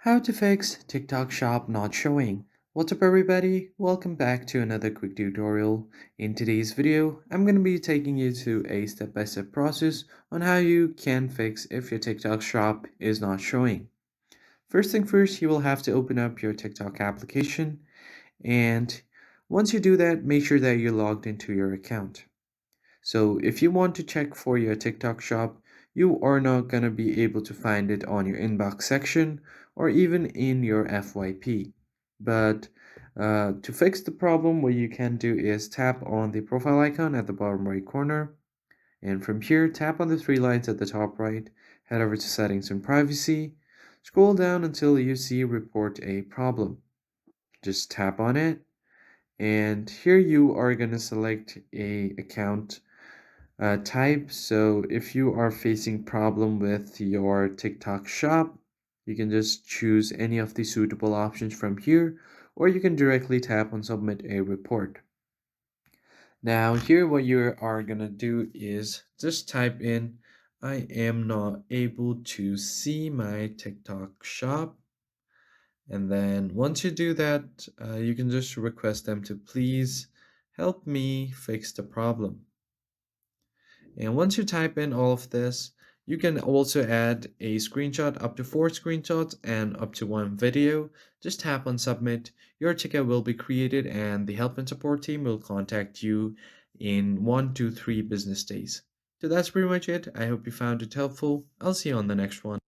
How to fix TikTok Shop not showing. What's up everybody? Welcome back to another quick tutorial. In today's video, I'm going to be taking you through a step-by-step process on how you can fix if your TikTok Shop is not showing. First thing first, you will have to open up your TikTok application, and once you do that, make sure that you're logged into your account. So if you want to check for your TikTok shop, you are not going to be able to find it on your inbox section or even in your FYP. But to fix the problem, what you can do is tap on the profile icon at the bottom right corner. And from here, tap on the three lines at the top right, head over to settings and privacy, scroll down until you see report a problem. Just tap on it. And here you are going to select a account type. So if you are facing problem with your TikTok shop, you can just choose any of the suitable options from here, or you can directly tap on submit a report. Now here what you are gonna do is just type in I am not able to see my TikTok shop, and then once you do that, you can just request them to please help me fix the problem. And once you type in all of this, you can also add a screenshot, up to 4 screenshots and up to 1 video. Just tap on submit. Your ticket will be created and the help and support team will contact you in 1 to 3 business days. So that's pretty much it. I hope you found it helpful. I'll see you on the next one.